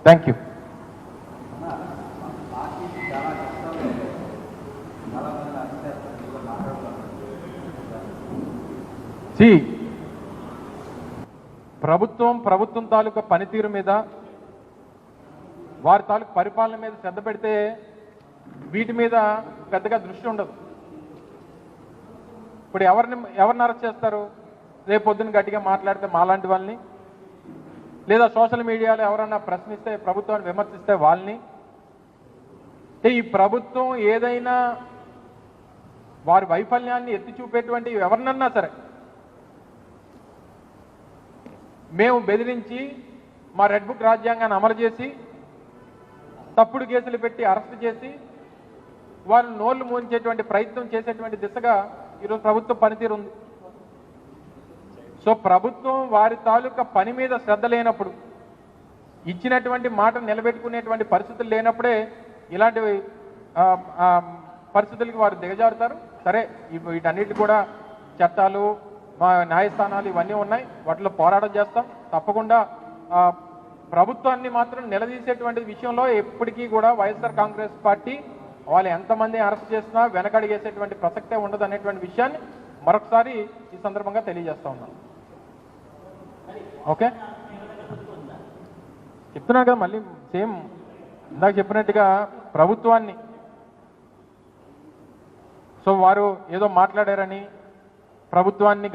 Thank you. ప్రభుత్వం తాలూకా పనితీరు మీద, వారి తాలూకు పరిపాలన మీద శ్రద్ధ పెడితే వీటి మీద పెద్దగా దృష్టి ఉండదు. ఇప్పుడు ఎవరిని అరెస్ట్ చేస్తారు? రేపు పొద్దున్న గట్టిగా మాట్లాడితే మాలాంటి వాళ్ళని, లేదా సోషల్ మీడియాలో ఎవరన్నా ప్రశ్నిస్తే, ప్రభుత్వాన్ని విమర్శిస్తే వాళ్ళని. ఈ ప్రభుత్వం ఏదైనా వారి వైఫల్యాన్ని ఎత్తి చూపేటువంటి ఎవరినన్నా సరే మేము బెదిరించి మా రెడ్ బుక్ రాజ్యాంగాన్ని అమలు చేసి తప్పుడు కేసులు పెట్టి అరెస్ట్ చేసి వాళ్ళు నోళ్లు మూయించేటువంటి ప్రయత్నం చేసేటువంటి దిశగా ఈరోజు ప్రభుత్వం పనితీరు ఉంది. సో ప్రభుత్వం వారి తాలూకా పని మీద శ్రద్ధ లేనప్పుడు, ఇచ్చినటువంటి మాట నిలబెట్టుకునేటువంటి పరిస్థితులు లేనప్పుడే ఇలాంటి పరిస్థితులకి వారు దిగజారుతారు. సరే, వీటన్నిటి కూడా చట్టాలు, మా న్యాయస్థానాలు ఇవన్నీ ఉన్నాయి, వాటిలో పోరాటం చేస్తాం. తప్పకుండా ప్రభుత్వాన్ని మాత్రం నిలదీసేటువంటి విషయంలో ఎప్పటికీ కూడా వైఎస్ఆర్ కాంగ్రెస్ పార్టీ వాళ్ళు ఎంతమంది అరెస్ట్ చేసినా వెనకడిగేసేటువంటి ప్రసక్తే ఉండదు అనేటువంటి విషయాన్ని మరొకసారి ఈ సందర్భంగా తెలియజేస్తా ఉన్నాను. ఓకే, చెప్తున్నాను కదా, మళ్ళీ సేమ్ ఇందాక చెప్పినట్టుగా ప్రభుత్వాన్ని, సో వారు ఏదో మాట్లాడారని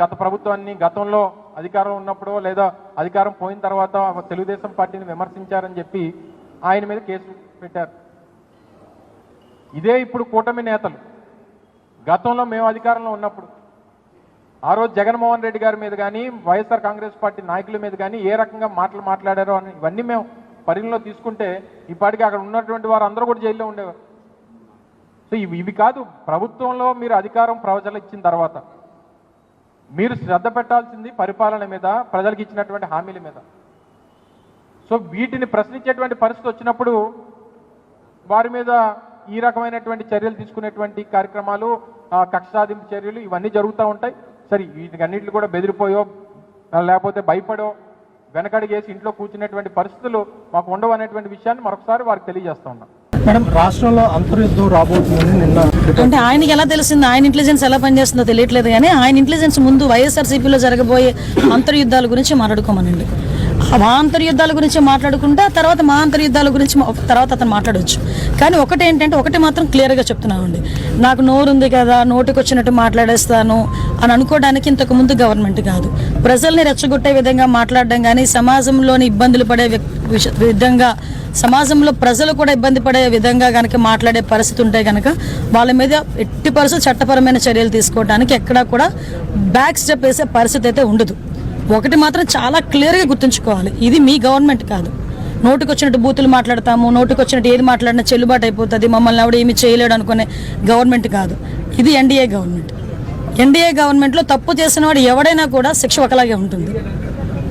గత ప్రభుత్వాన్ని గతంలో అధికారం ఉన్నప్పుడు లేదా అధికారం పోయిన తర్వాత తెలుగుదేశం పార్టీని విమర్శించారని చెప్పి ఆయన మీద కేసు పెట్టారు. ఇదే ఇప్పుడు కూటమి నేతలు గతంలో మేము అధికారంలో ఉన్నప్పుడు ఆ రోజు జగన్మోహన్ రెడ్డి గారి మీద కానీ వైఎస్ఆర్ కాంగ్రెస్ పార్టీ నాయకుల మీద కానీ ఏ రకంగా మాట్లాడారో అని ఇవన్నీ మేము పరిగణలో తీసుకుంటే ఇప్పటికీ అక్కడ ఉన్నటువంటి వారు అందరూ కూడా జైల్లో ఉండేవారు. సో ఇవి కాదు, ప్రభుత్వంలో మీరు అధికారం ప్రజలకు ఇచ్చిన తర్వాత మీరు శ్రద్ధ పెట్టాల్సింది పరిపాలన మీద, ప్రజలకు ఇచ్చినటువంటి హామీల మీద. సో వీటిని ప్రశ్నించేటువంటి పరిస్థితి వచ్చినప్పుడు వారి మీద ఈ రకమైనటువంటి చర్యలు తీసుకునేటువంటి కార్యక్రమాలు, కక్ష సాధింపు చర్యలు ఇవన్నీ జరుగుతూ ఉంటాయి. సరే, వీటికన్నింటిని కూడా బెదిరిపోయో లేకపోతే భయపడో వెనకడిగేసి ఇంట్లో కూర్చునేటువంటి పరిస్థితులు మాకు ఉండవు అనేటువంటి విషయాన్ని మరొకసారి వారికి తెలియజేస్తా ఉన్నాం. మేడం, రాష్ట్రంలో అంతర్యుద్ధం రాబోతుందని నిన్న అంటే ఆయనకి ఎలా తెలిసింది, ఆయన ఇంటెలిజెన్స్ ఎలా పనిచేస్తుందో తెలియట్లేదు. కానీ ఆయన ఇంటెలిజెన్స్ ముందు వైఎస్ఆర్సీపీలో జరగబోయే అంతర్యుద్ధాల గురించి మాట్లాడుకోమనండి. మా అంతర్యుద్ధాల గురించి మాట్లాడుకుంటే తర్వాత మా అంతర్యుద్ధాల గురించి తర్వాత అతను మాట్లాడవచ్చు. కానీ ఒకటి మాత్రం క్లియర్గా చెప్తున్నామండి, నాకు నోరు ఉంది కదా, నోటికి వచ్చినట్టు మాట్లాడేస్తాను అని అనుకోవడానికి ఇంతకుముందు గవర్నమెంట్ కాదు. ప్రజల్ని రెచ్చగొట్టే విధంగా మాట్లాడడం కానీ, సమాజంలోని ఇబ్బందులు పడే విధంగా, సమాజంలో ప్రజలు కూడా ఇబ్బంది పడే విధంగా కనుక మాట్లాడే పరిస్థితి ఉంటే కనుక వాళ్ళ మీద ఎట్టి పరిస్థితి చట్టపరమైన చర్యలు తీసుకోవడానికి ఎక్కడా కూడా బ్యాక్ స్టెప్ వేసే పరిస్థితి అయితే ఉండదు. ఒకటి మాత్రం చాలా క్లియర్గా గుర్తుంచుకోవాలి, ఇది మీ గవర్నమెంట్ కాదు. నోటికి వచ్చినట్టు బూతులు మాట్లాడతాము, నోటికి వచ్చినట్టు ఏది మాట్లాడినా చెల్లుబాటు అయిపోతుంది, మమ్మల్ని ఎవడు ఏమి చేయలేడు అనుకునే గవర్నమెంట్ కాదు. ఇది ఎన్డీఏ గవర్నమెంట్. ఎన్డీఏ గవర్నమెంట్లో తప్పు చేసిన వాడు ఎవడైనా కూడా శిక్ష ఒకలాగే ఉంటుంది.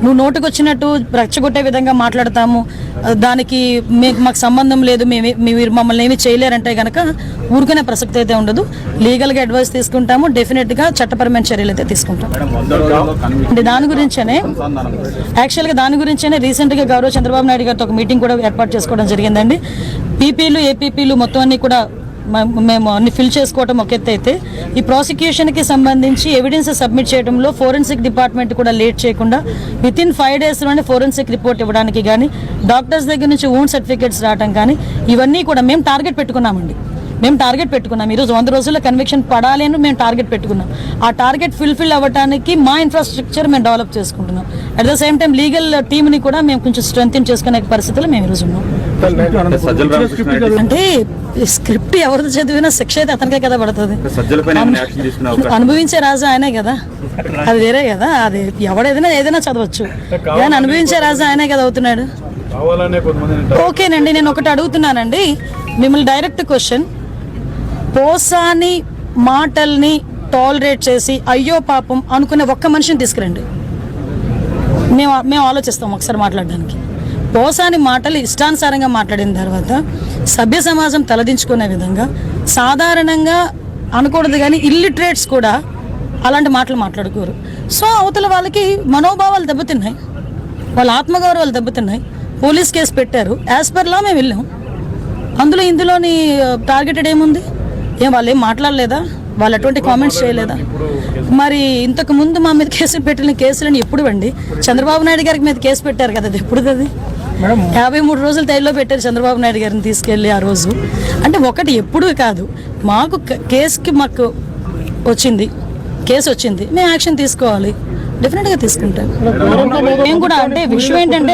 నువ్వు నోటికి వచ్చినట్టు రెచ్చగొట్టే విధంగా మాట్లాడతాము, దానికి మాకు సంబంధం లేదు, మీరు మమ్మల్ని ఏమి చేయలేరంటే కనుక ఊరుకునే ప్రసక్తి అయితే ఉండదు. లీగల్గా అడ్వైస్ తీసుకుంటాము, డెఫినెట్గా చట్టపరమైన చర్యలు అయితే తీసుకుంటాం. అంటే దాని గురించేనే రీసెంట్గా గౌరవ చంద్రబాబు నాయుడు గారితో ఒక మీటింగ్ కూడా ఏర్పాటు చేసుకోవడం జరిగిందండి. పీపీలు, ఏపీపీలు మొత్తం అన్ని కూడా మేము అన్ని ఫిల్ చేసుకోవటం ఒక ఎత్తు అయితే, ఈ ప్రాసిక్యూషన్కి సంబంధించి ఎవిడెన్స్ సబ్మిట్ చేయడంలో ఫోరెన్సిక్ డిపార్ట్మెంట్ కూడా లేట్ చేయకుండా వితిన్ 5 daysలోనే ఫోరెన్సిక్ రిపోర్ట్ ఇవ్వడానికి కానీ, డాక్టర్స్ దగ్గర నుంచి ఓన్ సర్టిఫికేట్స్ రావడం కానీ, ఇవన్నీ కూడా మేము టార్గెట్ పెట్టుకున్నామండి. ఈరోజు 100 రోజుల్లో కన్విక్షన్ పడాలి అని మేము టార్గెట్ పెట్టుకున్నాం. ఆ టార్గెట్ ఫుల్ఫిల్ అవ్వడానికి మా ఇన్ఫ్రాస్ట్రక్చర్ మేము డెవలప్ చేసుకుంటున్నాం. At the same time legal టీమ్ని కూడా మేము కొంచెం స్ట్రెంథెన్ చేసుకునే పరిస్థితులు మేము ఈరోజు ఉన్నాం. అంటే స్క్రిప్ట్ ఎవరిది చదివినా శిక్ష అయితే అతనికే కదా పడుతుంది. అనుభవించే రాజు ఆయనే కదా, అది వేరే కదా. అది ఏదైనా చదవచ్చు, కానీ అనుభవించే రాజు ఆయనే కదా అవుతున్నాడు. ఓకేనండి, నేను ఒకటి అడుగుతున్నానండి మిమ్మల్ని, డైరెక్ట్ క్వశ్చన్. పోసాని మాటల్ని టాలరేట్ చేసి అయ్యో పాపం అనుకునే ఒక్క మనిషిని తీసుకురండి, మేము ఆలోచిస్తాం ఒకసారి మాట్లాడడానికి. పోసాని మాటలు ఇష్టానుసారంగా మాట్లాడిన తర్వాత సభ్య సమాజం తలదించుకునే విధంగా, సాధారణంగా అనకూడదు కానీ ఇల్లిటరేట్స్ కూడా అలాంటి మాటలు మాట్లాడుకోరు. సో అవతల వాళ్ళకి మనోభావాలు దెబ్బతిన్నాయి, వాళ్ళ ఆత్మగౌరవాలు దెబ్బతిన్నాయి, పోలీస్ కేసు పెట్టారు, యాజ్ పర్ లా మేము వెళ్ళాం. ఇందులోని టార్గెటెడ్ ఏముంది? వాళ్ళు ఏం మాట్లాడలేదా? వాళ్ళు అటువంటి కామెంట్స్ చేయలేదా? మరి ఇంతకు ముందు మా మీద కేసులు పెట్టిన కేసులని ఎప్పుడు అండి? చంద్రబాబు నాయుడు గారికి మీద కేసు పెట్టారు కదా, అది ఎప్పుడు? అది 53 రోజులు తైల్లో పెట్టారు చంద్రబాబు నాయుడు గారిని తీసుకెళ్ళి ఆ రోజు. అంటే ఒకటి ఎప్పుడు కాదు, మాకు కేసుకి మాకు కేసు వచ్చింది, మేము యాక్షన్ తీసుకోవాలి, డెఫినెట్ గా తీసుకుంటాం. మేము కూడా అంటే విషయం ఏంటంటే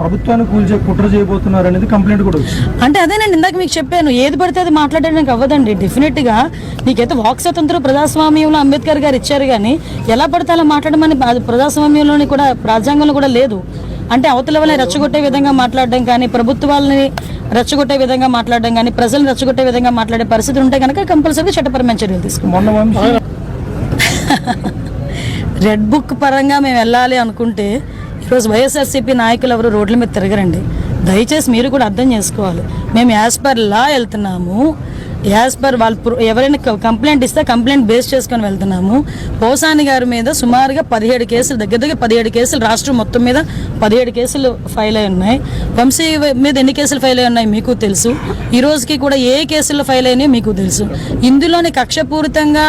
ప్రభుత్వాన్ని కుట్ర చేయబోతున్నారు అనేది కంప్లైంట్ కూడా అంటే అదేనండి, ఇందాక మీకు చెప్పాను, ఏది పడితే అది మాట్లాడడానికి అవ్వదండి. డెఫినెట్ గా నీకైతే వాక్ స్వతంత్రం ప్రజాస్వామ్యంలో అంబేద్కర్ గారు ఇచ్చారు, కానీ ఎలా పడితే అలా మాట్లాడమని ప్రజాస్వామ్యంలోని కూడా రాజ్యాంగంలో కూడా లేదు. అంటే అవతల వాళ్ళని రెచ్చగొట్టే విధంగా మాట్లాడడం కానీ, ప్రభుత్వాలని రెచ్చగొట్టే విధంగా మాట్లాడడం కానీ, ప్రజలను రెచ్చగొట్టే విధంగా మాట్లాడే పరిస్థితి ఉంటే కనుక కంపల్సరీ చట్టపరమైన చర్యలు తీసుకుంటాం. రెడ్ బుక్ పరంగా మేము వెళ్ళాలి అనుకుంటే ఈరోజు వైఎస్ఆర్సీపీ నాయకులు ఎవరు రోడ్ల మీద తిరగరండి. దయచేసి మీరు కూడా అర్థం చేసుకోవాలి. మేము యాజ్ పర్ లా వెళ్తున్నాము, యాజ్ పర్ వాళ్ళు ఎవరైనా కంప్లైంట్ ఇస్తే కంప్లైంట్ బేస్ చేసుకొని వెళ్తున్నాము. పోసాని గారి మీద సుమారుగా 17 కేసులు, దగ్గర 17 కేసులు రాష్ట్రం మొత్తం మీద 17 కేసులు ఫైల్ అయి ఉన్నాయి. వంశీ మీద ఎన్ని కేసులు ఫైల్ అయి ఉన్నాయి మీకు తెలుసు. ఈ రోజుకి కూడా ఏ కేసులు ఫైల్ అయినాయో మీకు తెలుసు. ఇందులోని కక్షపూరితంగా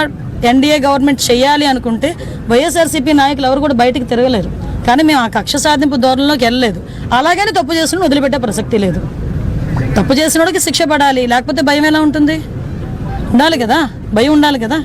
ఎన్డీఏ గవర్నమెంట్ చేయాలి అనుకుంటే వైఎస్ఆర్సీపీ నాయకులు ఎవరు కూడా బయటకు తిరగలేరు. కానీ మేము ఆ కక్ష సాధింపు ధోరణిలోకి వెళ్ళలేదు. అలాగని తప్పు చేసిన వదిలిపెట్టే ప్రసక్తి లేదు. తప్పు చేసిన వాడికి శిక్ష పడాలి, లేకపోతే భయం ఎలా ఉంటుంది? ఉండాలి కదా, భయం ఉండాలి కదా.